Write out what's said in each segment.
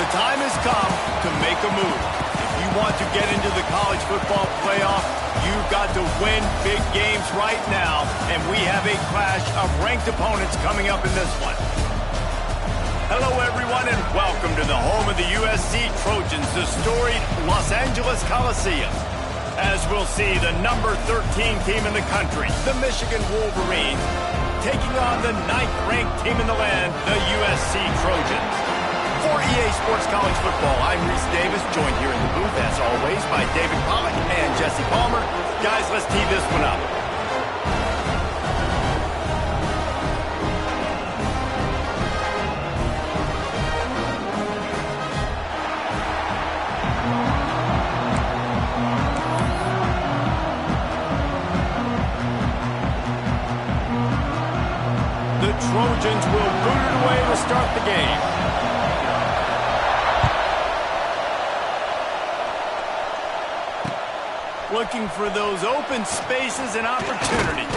The time has come to make a move. If you want to get into the college football playoff, you've got to win big games right now, and we have a clash of ranked opponents coming up in this one. Hello, everyone, and welcome to the home of the USC Trojans, the storied Los Angeles Coliseum. As we'll see, the number 13 team in the country, the Michigan Wolverines, taking on the 9th-ranked team in the land, the USC Trojans. For EA Sports College Football, I'm Reese Davis, joined here in the booth, as always, by David Pollack and Jesse Palmer. Guys, let's tee this one up. The Trojans will boot it away to start the game. Looking for those open spaces and opportunity.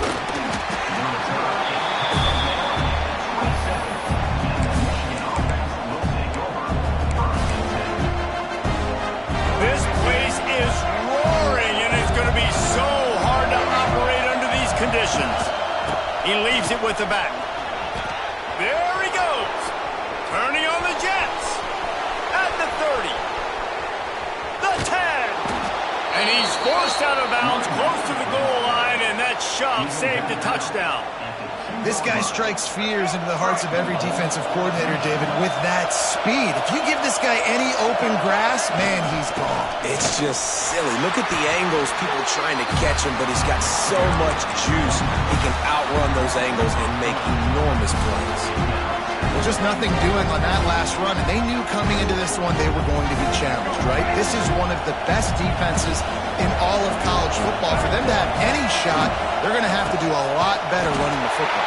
This place is roaring, and it's going to be so hard to operate under these conditions. He leaves it with the back. There he goes. Turning on the Jets. At the 30. The 10. And he's forced out of bounds close to the goal line, and that shove saved a touchdown. This guy strikes fears into the hearts of every defensive coordinator, David, with that speed. If you give this guy any open grass, man, he's gone. It's just silly. Look at the angles, people trying to catch him, but he's got so much juice. He can outrun those angles and make enormous plays. Well, just nothing doing on that last run, and they knew coming into this one they were going to be challenged, right? This is one of the best defenses in all of college football. For them to have any shot, they're going to have to do a lot better running the football.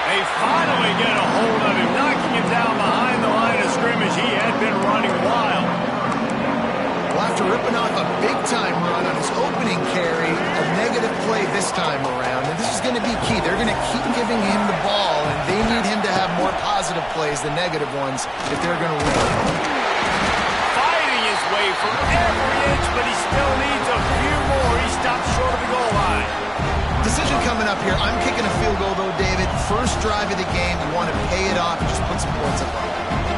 They finally get a hold of him, knocking him down behind the line of scrimmage. He had been running wild. Well, after ripping off a big-time run on his opening carry, a negative play this time around, and this is going to be key. They're going to keep giving him the ball, and they need him to have more positive plays than negative ones if they're going to win. Fighting his way for every inch, but he still needs a few more. He stopped short of the goal line. Decision coming up here. I'm kicking a field goal, though, David. First drive of the game, you want to pay it off and just put some points up.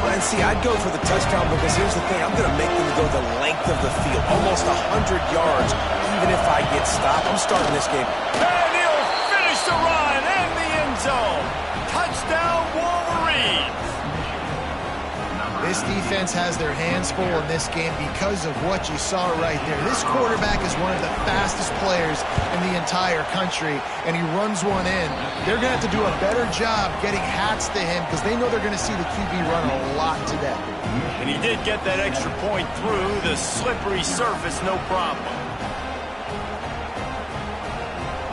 And see, I'd go for the touchdown because here's the thing. I'm going to make them go the length of the field, almost 100 yards. Even if I get stopped, I'm starting this game. And he'll finish the run in the end zone. Touchdown, Wolverines. This defense has their hands full in this game because of what you saw right there. This quarterback is one of the fastest players in the entire country, and he runs one in. They're going to have to do a better job getting hats to him because they know they're going to see the QB run a lot today. And he did get that extra point through the slippery surface, no problem.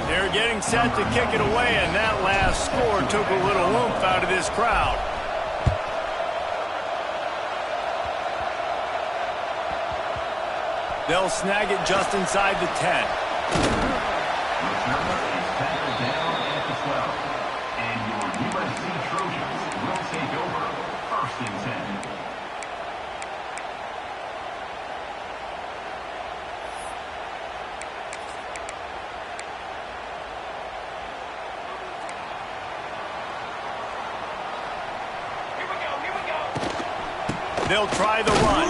They're getting set to kick it away, and that last score took a little oomph out of this crowd. They'll snag it just inside the 10. They'll try the run.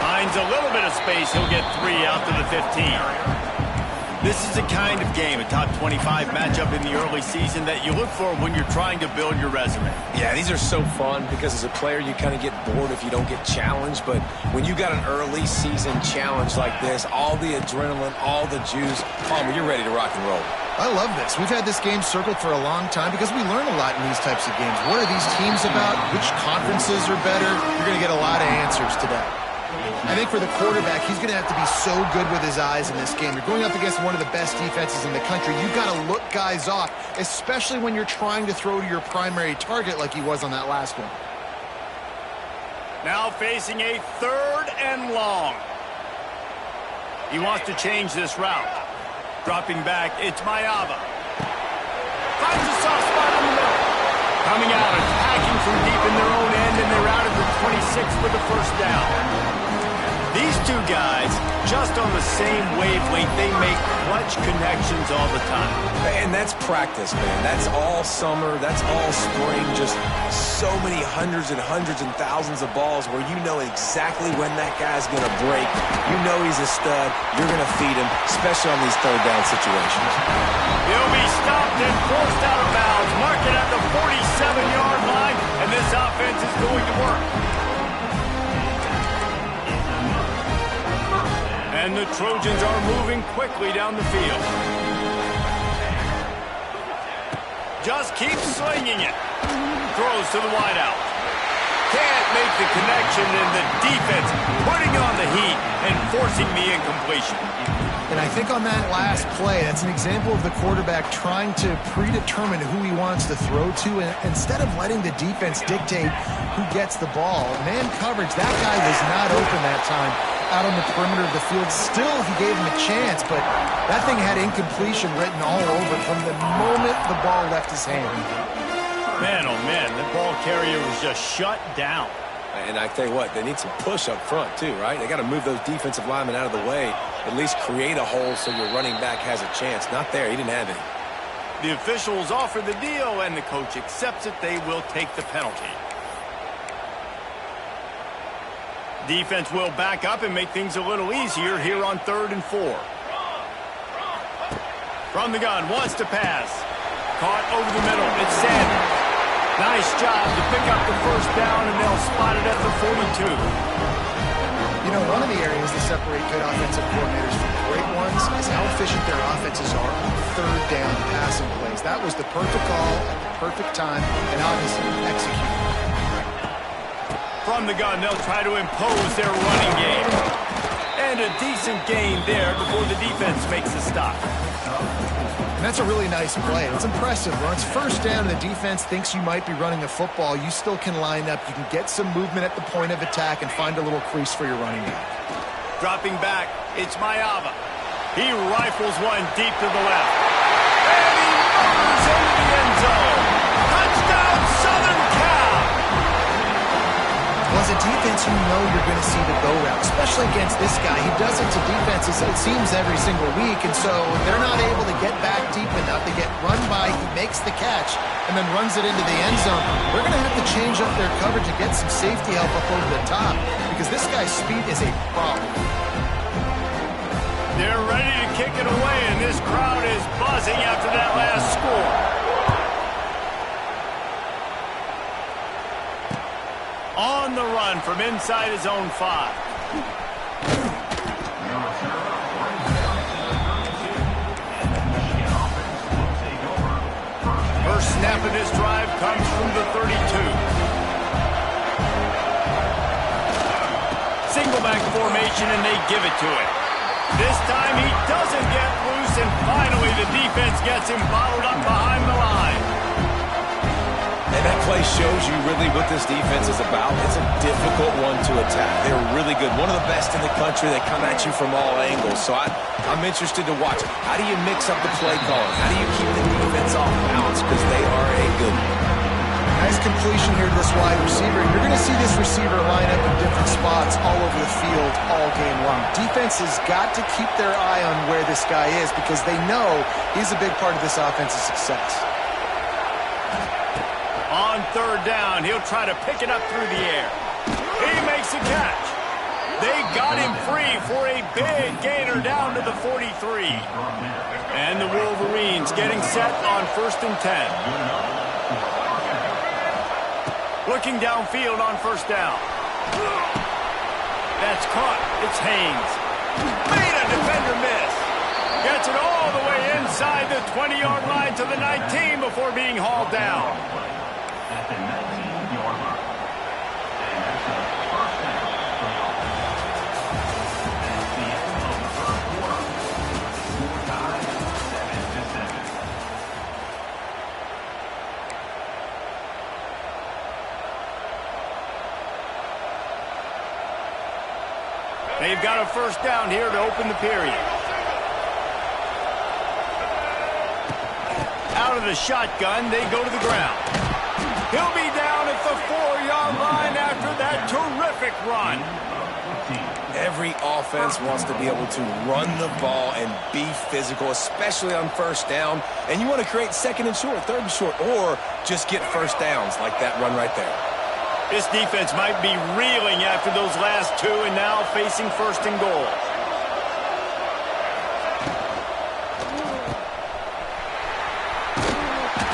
Finds a little bit of space. He'll get 3 out to the 15. This is the kind of game, a top 25 matchup in the early season that you look for when you're trying to build your resume. Yeah, these are so fun because as a player, you kind of get bored if you don't get challenged. But when you got an early season challenge like this, all the adrenaline, all the juice, Palmer, you're ready to rock and roll. I love this. We've had this game circled for a long time because we learn a lot in these types of games. What are these teams about? Which conferences are better? You're going to get a lot of answers today. I think for the quarterback, he's going to have to be so good with his eyes in this game. You're going up against one of the best defenses in the country. You've got to look guys off, especially when you're trying to throw to your primary target like he was on that last one. Now facing a 3rd and long. He wants to change this route. Dropping back, it's Mayava. Finds a soft spot in the middle. Coming out, attacking from deep in their own end, and they're out at the 26 for the first down. These two guys, just on the same wavelength, they make clutch connections all the time. And that's practice, man. That's all summer. That's all spring. Just so many hundreds and thousands of balls where you know exactly when that guy's going to break. You know he's a stud. You're going to feed him, especially on these third down situations. He'll be stopped and forced out of bounds. Mark it at the 47-yard line, and this offense is going to work. And the Trojans are moving quickly down the field. Just keeps slinging it. Throws to the wideout. Can't make the connection, and the defense putting on the heat and forcing the incompletion. And I think on that last play, that's an example of the quarterback trying to predetermine who he wants to throw to, and instead of letting the defense dictate who gets the ball. Man coverage, that guy was not open that time out on the perimeter of the field. Still, he gave him a chance, but that thing had incompletion written all over it from the moment the ball left his hand. Man, oh man, the ball carrier was just shut down. And I tell you what, they need some push up front too, right? They got to move those defensive linemen out of the way, at least create a hole so your running back has a chance. Not there. He didn't have any. The officials offer the deal, and the coach accepts it. They will take the penalty. Defense will back up and make things a little easier here on 3rd and 4. From the gun, wants to pass. Caught over the middle. It's Sanders. Nice job to pick up the first down, and they'll spot it at the 42. You know, one of the areas that separate good offensive coordinators from great ones is how efficient their offenses are on 3rd down passing plays. That was the perfect call at the perfect time, and obviously executed. From the gun, they'll try to impose their running game. And a decent gain there before the defense makes a stop. And that's a really nice play. It's impressive. When it's first down and the defense thinks you might be running a football, you still can line up. You can get some movement at the point of attack and find a little crease for your running back. Dropping back, it's Mayava. He rifles one deep to the left. And he murders into the end zone. Touchdown, Southern Cal! Well, as a defense, you know you're going to see the go route, especially against this guy. He does it to defenses, it seems, every single week, and so they're not able to get back deep enough. They get run by, he makes the catch, and then runs it into the end zone. They're going to have to change up their coverage and get some safety help up over the top, because this guy's speed is a problem. They're ready to kick it away, and this crowd is buzzing after that last score. On the run from inside his own 5. First snap of this drive comes from the 32. Single back formation, and they give it to him. This time he doesn't get loose, and finally the defense gets him bottled up behind the line. And that play shows you really what this defense is about. It's a difficult one to attack. They're really good. One of the best in the country. They come at you from all angles. So I'm interested to watch. How do you mix up the play calling? How do you keep the defense off balance? Because they are a good one. Nice completion here to this wide receiver. You're going to see this receiver line up in different spots all over the field all game long. Defense has got to keep their eye on where this guy is because they know he's a big part of this offense's success. On 3rd down, he'll try to pick it up through the air. He makes a catch. They got him free for a big gainer down to the 43. And the Wolverines getting set on 1st and 10. Looking downfield on 1st down. That's caught. It's Haynes. Made a defender miss. Gets it all the way inside the 20-yard line to the 19 before being hauled down. At the 19-yard line. And that's a first down for the offense. At the end of the 3rd quarter, score tied 7-7. They've got a first down here to open the period. Out of the shotgun, they go to the ground. He'll be down at the run. Every offense wants to be able to run the ball and be physical, especially on first down. And you want to create second and short, third and short, or just get first downs like that run right there. This defense might be reeling after those last two and now facing first and goal.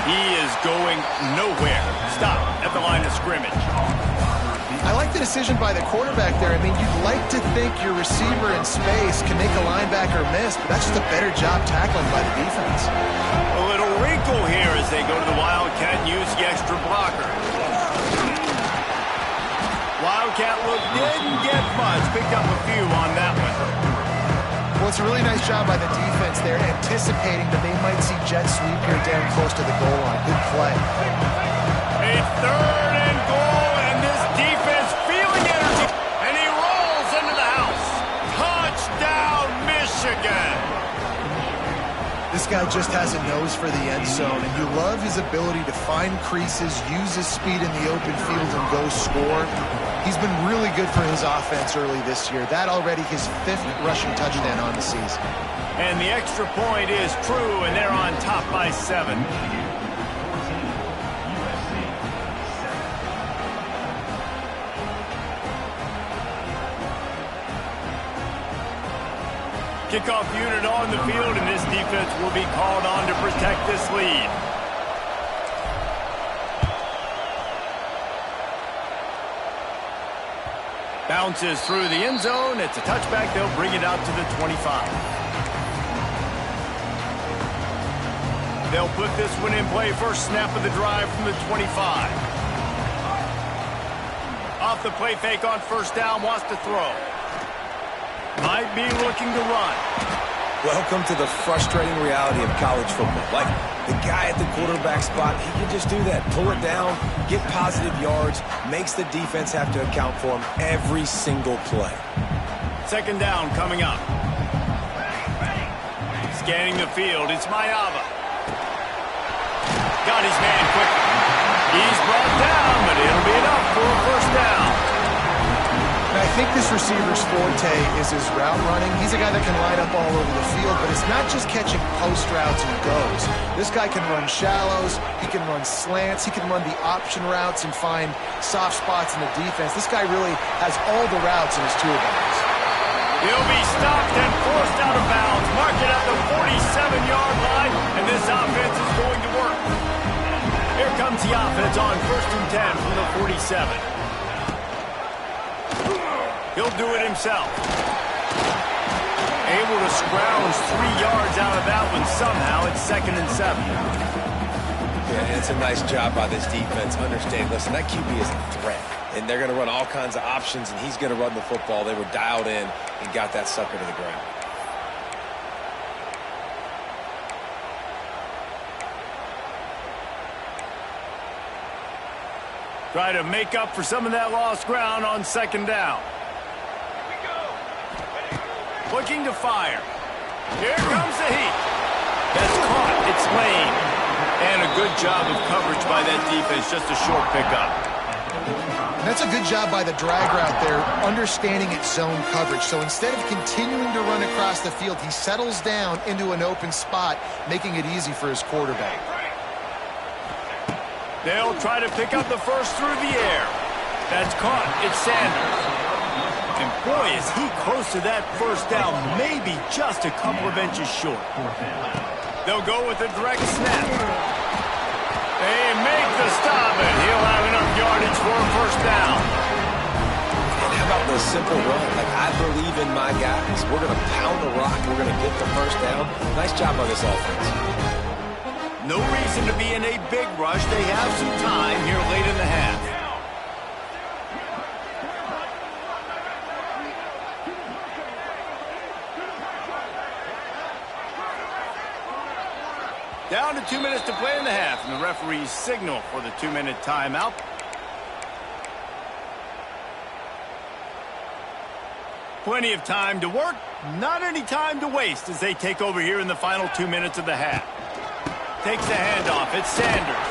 He is going nowhere. Stop at the line of scrimmage. I like the decision by the quarterback there. I mean, you'd like to think your receiver in space can make a linebacker miss, but that's just a better job tackling by the defense. A little wrinkle here as they go to the Wildcat and use the extra blocker. Wildcat look didn't get much. Picked up a few on that one. Well, it's a really nice job by the defense there, anticipating that they might see jet sweep here down close to the goal line. Good play. A third and goal, and this defense feeling energy. And he rolls into the house. Touchdown, Michigan. This guy just has a nose for the end zone, and you love his ability to find creases, use his speed in the open field, and go score. He's been really good for his offense early this year. That already his 5th rushing touchdown on the season. And the extra point is true, and they're on top by 7. Kickoff unit on the field, and this defense will be called on to protect this lead. Bounces through the end zone. It's a touchback. They'll bring it out to the 25. They'll put this one in play. First snap of the drive from the 25. Off the play fake on first down. Wants to throw. Might be looking to run. Welcome to the frustrating reality of college football. Like, the guy at the quarterback spot, he can just do that. Pull it down, get positive yards, makes the defense have to account for him every single play. Second down coming up. Scanning the field, it's Mayava. Got his man quickly. He's brought down, but it'll be enough for a first down. I think this receiver's forte is his route running. He's a guy that can line up all over the field, but it's not just catching post routes and goes. This guy can run shallows, he can run slants, he can run the option routes and find soft spots in the defense. This guy really has all the routes in his toolbox. He'll be stopped and forced out of bounds. Mark it at the 47-yard line, and this offense is going to work. Here comes the offense on 1st and 10 from the 47. He'll do it himself. Able to scrounge 3 yards out of that one somehow. It's 2nd and 7. Yeah, it's a nice job by this defense. Understand, listen, that QB is a threat. And they're going to run all kinds of options, and he's going to run the football. They were dialed in and got that sucker to the ground. Try to make up for some of that lost ground on 2nd down. Looking to fire. Here comes the heat. That's caught. It's lane. And a good job of coverage by that defense. Just a short pickup. That's a good job by the drag route there, understanding its zone coverage. So instead of continuing to run across the field, he settles down into an open spot, making it easy for his quarterback. They'll try to pick up the first through the air. That's caught. It's Sanders. And boy, is he close to that first down, maybe just a couple of inches short. They'll go with a direct snap. They make the stop, and he'll have enough yardage for a first down. And how about the simple run? Like, I believe in my guys. We're going to pound the rock. We're going to get the first down. Nice job by this offense. No reason to be in a big rush. They have some time here late in the half. Down to 2 minutes to play in the half, and the referees signal for the 2-minute timeout. Plenty of time to work, not any time to waste as they take over here in the final 2 minutes of the half. Takes the handoff, it's Sanders.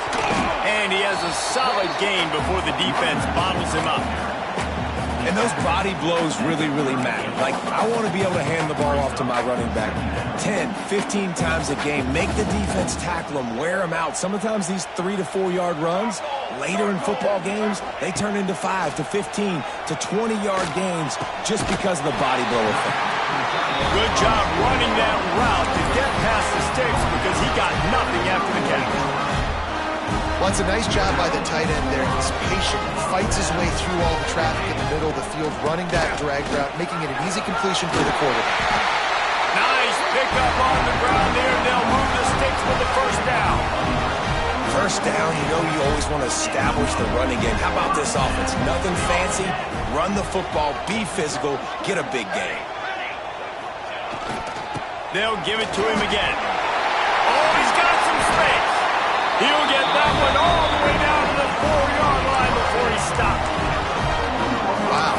And he has a solid gain before the defense bottles him up. And those body blows really, really matter. Like, I want to be able to hand the ball off to my running back 10, 15 times a game. Make the defense tackle them, wear them out. Sometimes these 3 to 4 yard runs, later in football games, they turn into 5 to 15 to 20-yard gains just because of the body blow effect. Good job running that route to get past the sticks because he got nothing after the catch. Well, it's a nice job by the tight end there. He's patient, fights his way through all the traffic in the middle of the field, running that drag route, making it an easy completion for the quarterback. Nice pickup on the ground there, and they'll move the sticks for the first down. First down, you know you always want to establish the running game. How about this offense? Nothing fancy. Run the football, be physical, get a big gain. They'll give it to him again. Oh, he's got some space. He'll get that one all the way down to the 4-yard line before he stops. Wow.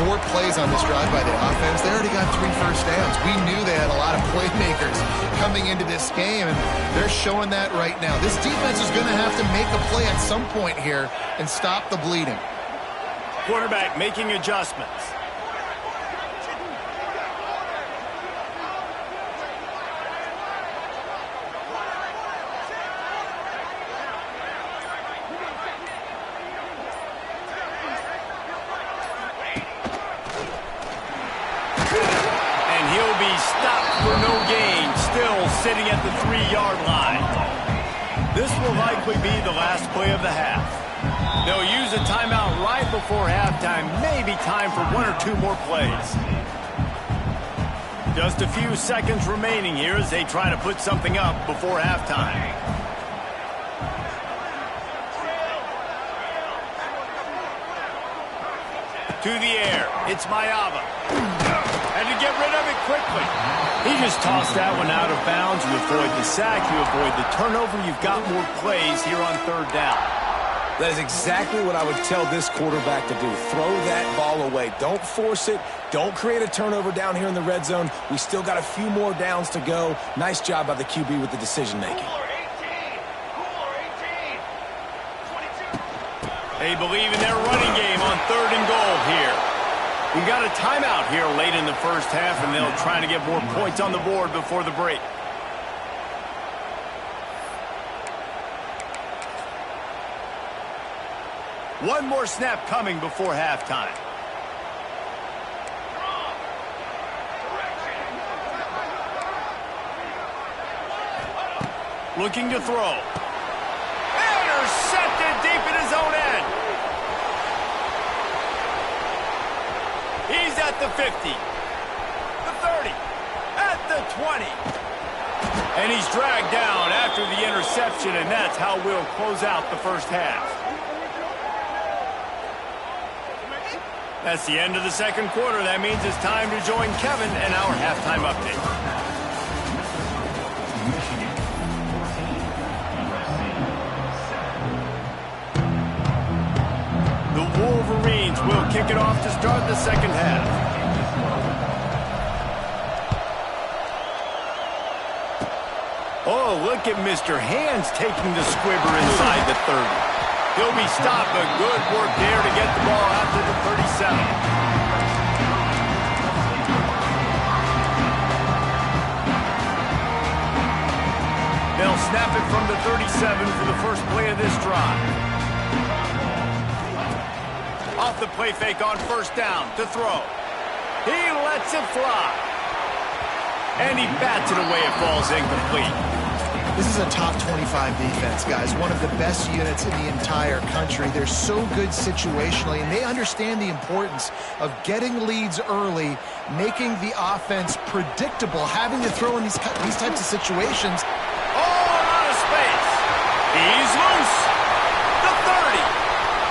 4 plays on this drive by the offense. They already got 3 first downs. We knew they had a lot of playmakers coming into this game, and they're showing that right now. This defense is going to have to make a play at some point here and stop the bleeding. Quarterback making adjustments. Sitting at the 3-yard line. This will likely be the last play of the half. They'll use a timeout right before halftime. Maybe time for 1 or 2 more plays. Just a few seconds remaining here as they try to put something up before halftime. To the air. It's Mayava. And to get rid of it quickly. He just tossed that one out of bounds. You avoid the sack, you avoid the turnover. You've got more plays here on 3rd down. That is exactly what I would tell this quarterback to do. Throw that ball away. Don't force it. Don't create a turnover down here in the red zone. We still got a few more downs to go. Nice job by the QB with the decision-making. They believe in their running game on 3rd and goal here. We've got a timeout here late in the first half, and they'll try to get more points on the board before the break. One more snap coming before halftime. Looking to throw. Intercepted deep in his own end. He's at the 50, the 30, at the 20. And he's dragged down after the interception, and that's how we'll close out the first half. That's the end of the second quarter. That means it's time to join Kevin and our halftime update. The Wolverines will kick it off to start the second half. Oh, look at Mr. Hands taking the squibber inside the 30. He'll be stopped, but good work there to get the ball out to the 37. They'll snap it from the 37 for the first play of this drive. Off the play fake on first down to throw. He lets it fly. And he bats it away. It falls incomplete. This is a top 25 defense, guys. One of the best units in the entire country. They're so good situationally, and they understand the importance of getting leads early, making the offense predictable, having to throw in these types of situations. Oh, a lot of space. He's loose. The 30.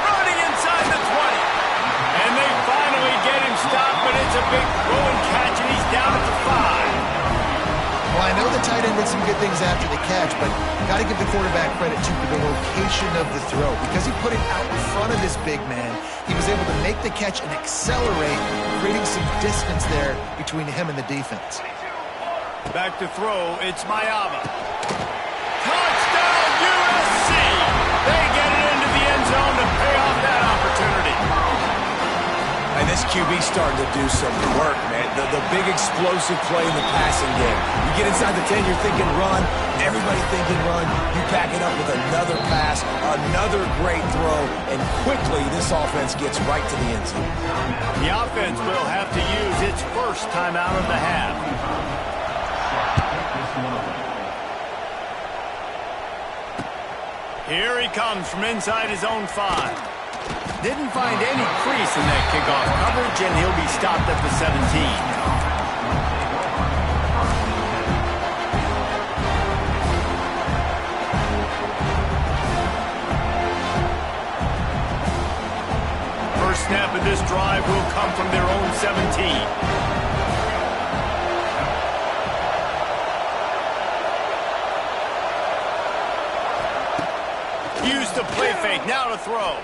Running inside the 20. And they finally get him stopped, but it's a big throw and catch, and he's down at the 5. Well, I know the tight end did some good things after the catch, but got to give the quarterback credit, too, for the location of the throw. Because he put it out in front of this big man, he was able to make the catch and accelerate, creating some distance there between him and the defense. Back to throw, it's Mayava. Touchdown, USC! They get it into the end zone to pay off that opportunity. And this QB's starting to do some work, man. The big explosive play in the passing game. You get inside the 10, you're thinking run. Everybody thinking run. You back it up with another pass, another great throw, and quickly this offense gets right to the end zone. The offense will have to use its first timeout of the half. Here he comes from inside his own 5. Didn't find any crease in that kickoff coverage, and he'll be stopped at the 17. First snap of this drive will come from their own 17. Use the play fake, now to throw.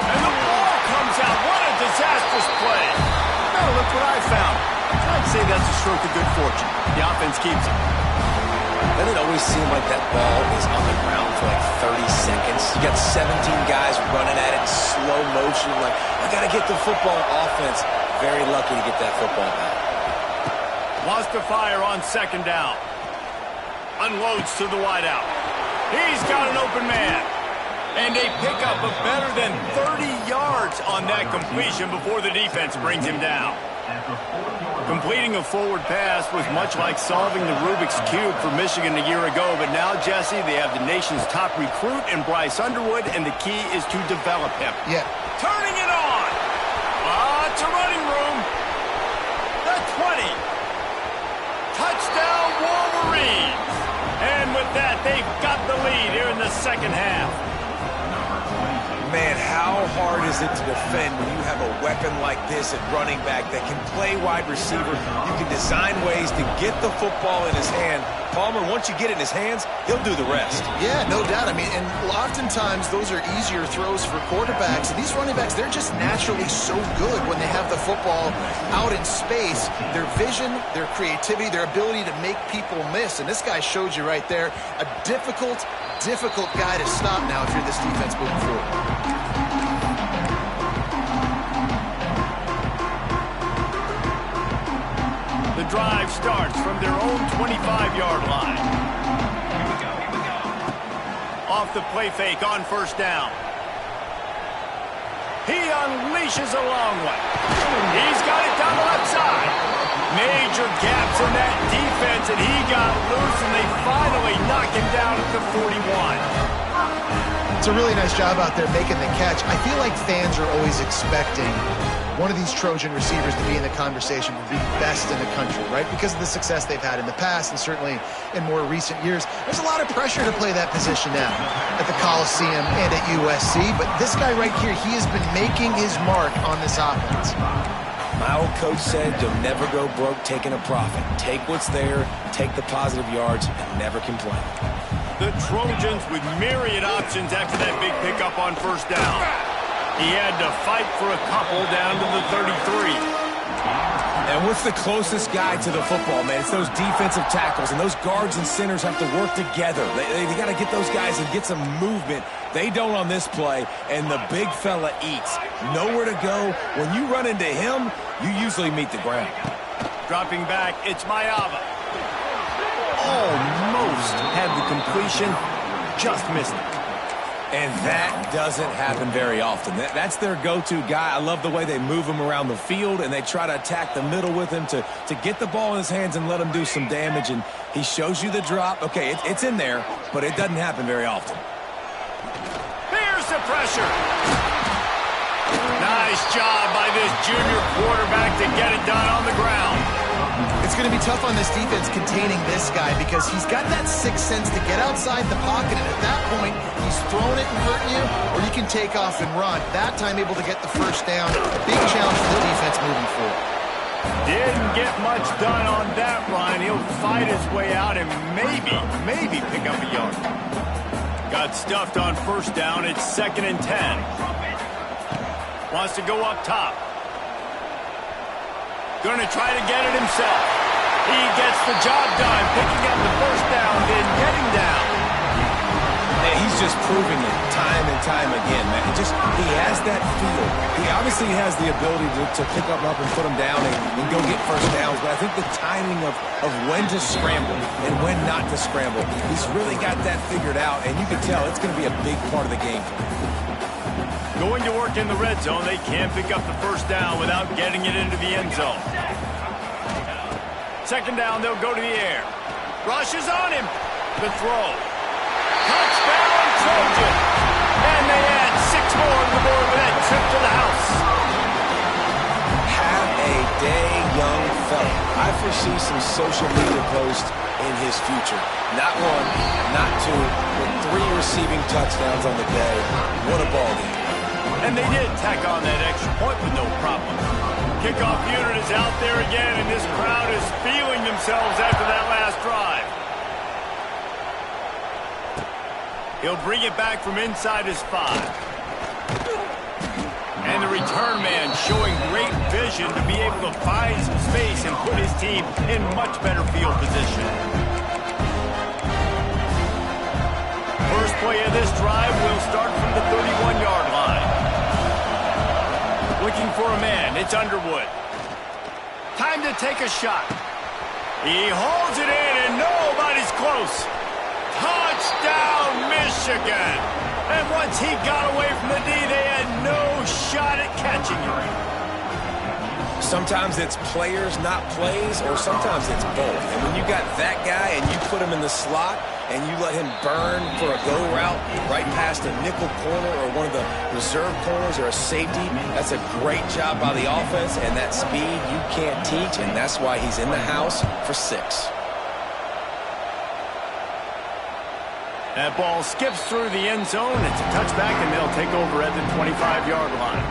And the ball comes out. What a disastrous play. Now look what I found. I'd say that's a stroke of good fortune. The offense keeps it. Doesn't it always seem like that ball is on the ground for like 30 seconds? You got 17 guys running at it, slow motion, like, I got to get the football. Offense, very lucky to get that football back. Wants to fire on second down. Unloads to the wideout. He's got an open man. And a pickup of better than 30 yards on that completion before the defense brings him down. Completing a forward pass was much like solving the Rubik's Cube for Michigan a year ago, but now, Jesse, they have the nation's top recruit in Bryce Underwood, and the key is to develop him. Yeah. Turning it on. Lots of running room. The 20. Touchdown, Wolverines. And with that, they've got the lead here in the second half. Man, how hard is it to defend when you have a weapon like this at running back that can play wide receiver? You can design ways to get the football in his hand. Palmer, once you get it in his hands, he'll do the rest. Yeah, no doubt. I mean, and oftentimes those are easier throws for quarterbacks. And these running backs, they're just naturally so good when they have the football out in space. Their vision, their creativity, their ability to make people miss. And this guy showed you right there, a difficult guy to stop now if you're this defense moving forward. The drive starts from their own 25-yard line. Off the play fake on first down. He unleashes a long one. He's got it down the left side. Major gaps in that defense, and he got loose, and they finally knock him down at the 41. It's a really nice job out there making the catch. I feel like fans are always expecting one of these Trojan receivers to be in the conversation to be best in the country, right? Because of the success they've had in the past and certainly in more recent years. There's a lot of pressure to play that position now at the Coliseum and at USC. But this guy right here, he has been making his mark on this offense. My old coach said you'll never go broke taking a profit. Take what's there, take the positive yards, and never complain. The Trojans with myriad options after that big pickup on first down. He had to fight for a couple down to the 33. And what's the closest guy to the football, man? It's those defensive tackles, and those guards and centers have to work together. They got to get those guys and get some movement. They don't on this play, and the big fella eats. Nowhere to go. When you run into him, you usually meet the ground. Dropping back, it's Mayava. Almost had the completion, just missed it. And that doesn't happen very often. That's their go-to guy. I love the way they move him around the field, and they try to attack the middle with him to get the ball in his hands and let him do some damage. And he shows you the drop. Okay, it's in there, but it doesn't happen very often. Here's the pressure. Nice job by this junior quarterback to get it done on the ground. It's going to be tough on this defense containing this guy because he's got that sixth sense to get outside the pocket, and at that point, he's throwing it and hurting you, or you can take off and run. That time able to get the first down. Big challenge for the defense moving forward. Didn't get much done on that run. He'll fight his way out and maybe pick up a yard. Got stuffed on first down. It's 2nd and 10. Wants to go up top. Going to try to get it himself. He gets the job done, picking up the first down, then getting down. And he's just proving it time and time again, man. He has that feel. He obviously has the ability to pick them up and put them down and go get first downs, but I think the timing of when to scramble and when not to scramble, he's really got that figured out, and you can tell it's going to be a big part of the game for him. Going to work in the red zone, they can't pick up the first down without getting it into the end zone. Second down, they'll go to the air. Rush is on him. The throw. Touchdown, Trojan. And they add 6 more to the board with that trip to the house. Have a day, young fella. I foresee some social media posts in his future. Not 1, not 2, but 3 receiving touchdowns on the day. What a ball game. And they did tack on that extra point with no problem. Kickoff unit is out there again, and this crowd is feeling themselves after that last drive. He'll bring it back from inside his 5. And the return man showing great vision to be able to find some space and put his team in much better field position. First play of this drive will start from the 31-yard line. Looking for a man, it's Underwood. Time to take a shot. He holds it in and nobody's close. Touchdown, Michigan! And once he got away from the D, they had no shot at catching him. Sometimes it's players, not plays, or sometimes it's both. And when you got that guy and you put him in the slot and you let him burn for a go route right past a nickel corner or one of the reserve corners or a safety, that's a great job by the offense, and that speed you can't teach, and that's why he's in the house for 6. That ball skips through the end zone. It's a touchback, and they'll take over at the 25-yard line.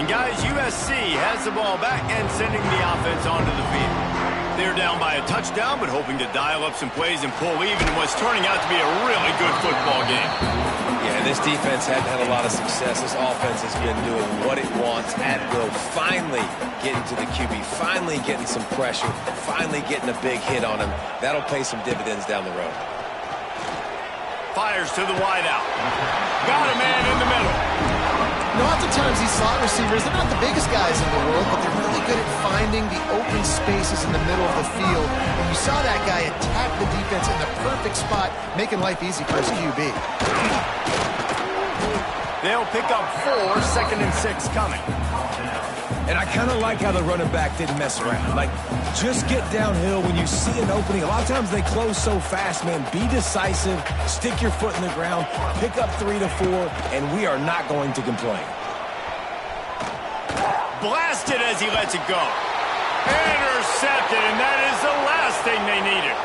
And guys, USC has the ball back and sending the offense onto the field. They're down by a touchdown, but hoping to dial up some plays and pull even in what's turning out to be a really good football game. Yeah, this defense hadn't had a lot of success. This offense has been doing what it wants at will. Finally getting to the QB, finally getting some pressure, finally getting a big hit on him. That'll pay some dividends down the road. Fires to the wideout. Got a man in the middle. Oftentimes these slot receivers, they're not the biggest guys in the world, but they're really good at finding the open spaces in the middle of the field. And you saw that guy attack the defense in the perfect spot, making life easy for his QB. They'll pick up 4, 2nd and 6 coming. And I kind of like how the running back didn't mess around. Like, just get downhill when you see an opening. A lot of times they close so fast, man. Be decisive, stick your foot in the ground, pick up 3 to 4, and we are not going to complain. Blasted as he lets it go. Intercepted, and that is the last thing they needed.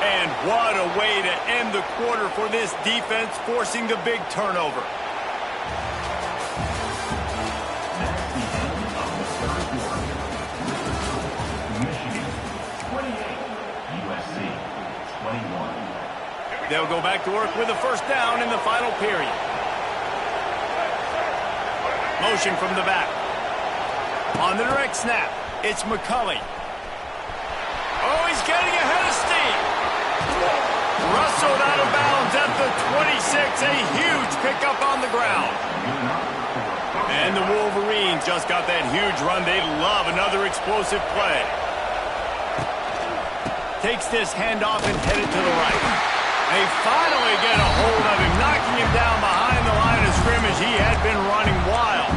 And what a way to end the quarter for this defense, forcing the big turnover. They'll go back to work with a first down in the final period. Motion from the back. On the direct snap, it's McCulley. Oh, he's getting ahead of steam. Rustled out of bounds at the 26. A huge pickup on the ground. And the Wolverines just got that huge run. They love another explosive play. Takes this handoff and headed to the right. They finally get a hold of him, knocking him down behind the line of scrimmage. He had been running wild.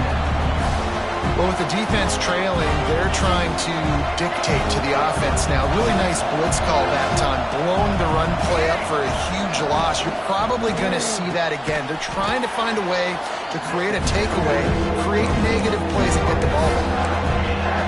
Well, with the defense trailing, they're trying to dictate to the offense now. Really nice blitz call that time, blowing the run play up for a huge loss. You're probably going to see that again. They're trying to find a way to create a takeaway, create negative plays, and get the ball back.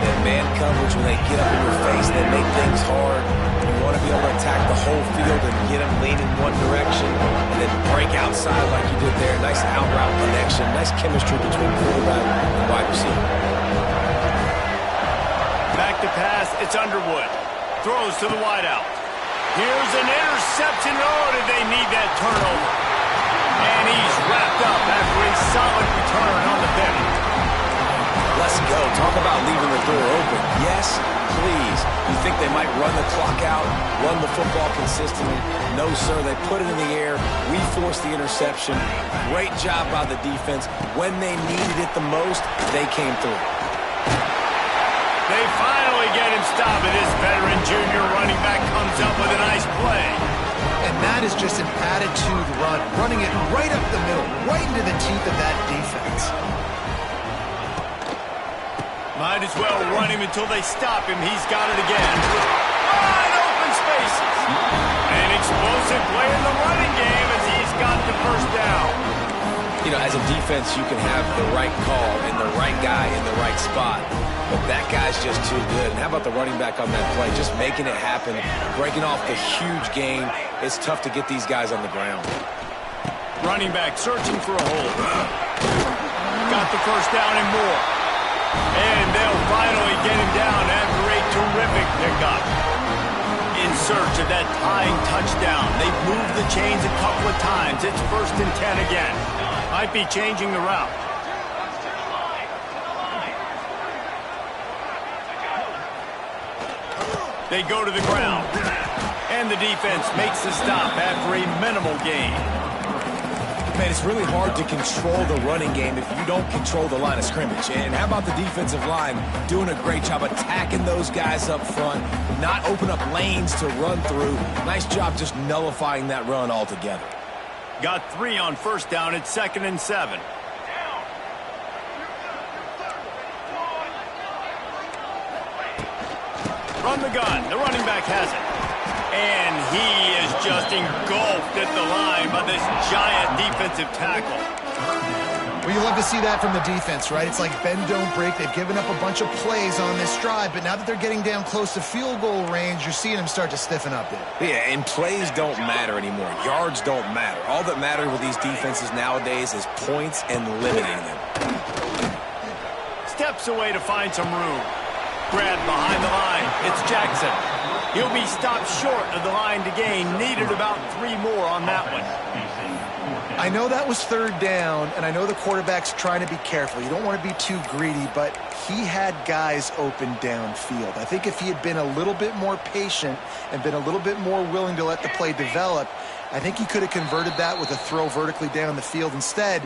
And man coverage, when they get up in your face, they make things hard. You want to be able to attack the whole field and get them leaning one direction and then break outside like you did there. Nice out route connection, nice chemistry between quarterback and wide receiver. Back to pass, it's Underwood. Throws to the wideout. Here's an interception. Oh, did they need that turnover? And he's wrapped up after a solid return on the bench. Let's go. Talk about leaving the door open. Yes, please. You think they might run the clock out, run the football consistently? No, sir. They put it in the air. We forced the interception. Great job by the defense. When they needed it the most, they came through. They finally get him stopped, and this veteran junior running back comes up with a nice play. And that is just an attitude run, running it right up the middle, right into the teeth of that defense. Might as well run him until they stop him. He's got it again. Wide open spaces. An explosive play in the running game as he's got the first down. You know, as a defense, you can have the right call and the right guy in the right spot. But that guy's just too good. And how about the running back on that play? Just making it happen, breaking off the huge gain. It's tough to get these guys on the ground. Running back searching for a hole. Got the first down and more. And they'll finally get him down after a terrific pickup. In search of that tying touchdown. They've moved the chains a couple of times. It's 1st and 10 again. Might be changing the route. They go to the ground. And the defense makes the stop after a minimal gain. Man, it's really hard to control the running game if you don't control the line of scrimmage. And how about the defensive line doing a great job attacking those guys up front, not open up lanes to run through. Nice job just nullifying that run altogether. Got 3 on 1st down. It's 2nd and 7. From the gun, the running back has it. And he is just engulfed at the line by this giant defensive tackle. Well, you love to see that from the defense, right? It's like bend, don't break. They've given up a bunch of plays on this drive, but now that they're getting down close to field goal range, you're seeing them start to stiffen up there. Yeah, and plays don't matter anymore. Yards don't matter. All that matters with these defenses nowadays is points and limiting them. Steps away to find some room. Grab behind the line. It's Jackson. He'll be stopped short of the line to gain. Needed about 3 more on that one. I know that was 3rd down, and I know the quarterback's trying to be careful. You don't want to be too greedy, but he had guys open downfield. I think if he had been a little bit more patient and been a little bit more willing to let the play develop, I think he could have converted that with a throw vertically down the field. Instead,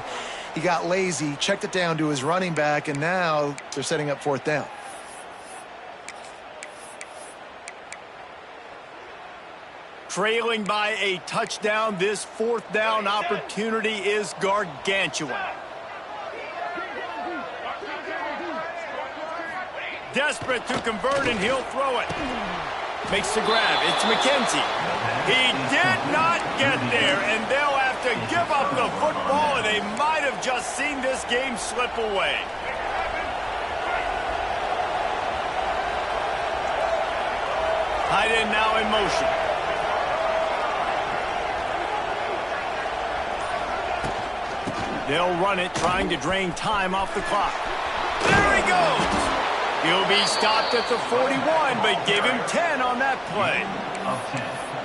he got lazy, checked it down to his running back, and now they're setting up 4th down. Trailing by a touchdown, this 4th down opportunity is gargantuan. Desperate to convert, and he'll throw it. Makes the grab. It's McKenzie. He did not get there, and they'll have to give up the football, and they might have just seen this game slip away. Tight end now in motion. They'll run it, trying to drain time off the clock. There he goes! He'll be stopped at the 41, but give him 10 on that play.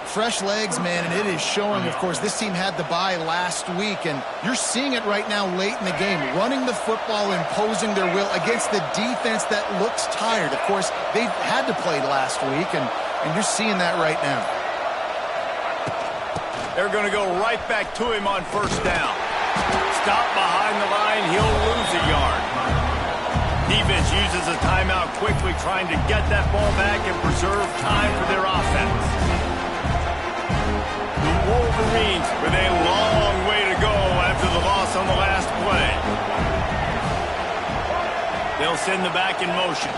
Fresh legs, man, and it is showing. Of course, this team had the bye last week, and you're seeing it right now late in the game. Running the football, imposing their will against the defense that looks tired. Of course, they had to play last week, and you're seeing that right now. They're going to go right back to him on 1st down. Stop behind the line, he'll lose a yard. Defense uses a timeout quickly, trying to get that ball back and preserve time for their offense. The Wolverines with a long way to go after the loss on the last play. They'll send the back in motion.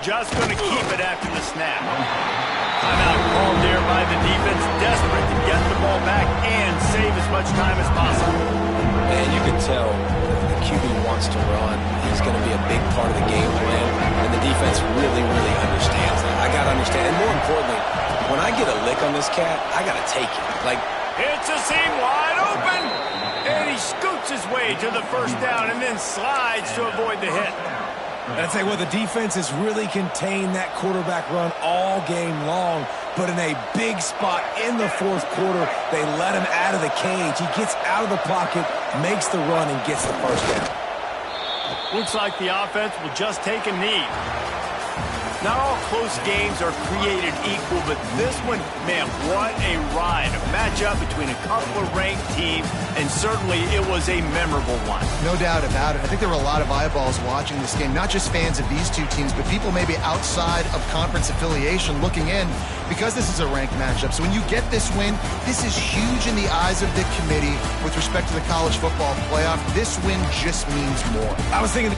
Just going to keep it after the snap. Timeout called there by the defense, desperate to get the ball back and save as much time as possible. And you can tell the QB wants to run. He's going to be a big part of the game plan, and the defense really, really understands that. I got to understand, and more importantly, when I get a lick on this cat, I got to take it. Like, it's a seam wide open, and he scoots his way to the 1st down and then slides to avoid the hit. And I tell you what, the defense has really contained that quarterback run all game long. But in a big spot in the 4th quarter, they let him out of the cage. He gets out of the pocket, makes the run, and gets the 1st down. Looks like the offense will just take a knee. Not all close games are created equal, but this one, man, what a ride. A matchup between a couple of ranked teams, and certainly it was a memorable one. No doubt about it. I think there were a lot of eyeballs watching this game, not just fans of these two teams, but people maybe outside of conference affiliation looking in because this is a ranked matchup. So when you get this win, this is huge in the eyes of the committee with respect to the college football playoff. This win just means more. I was thinking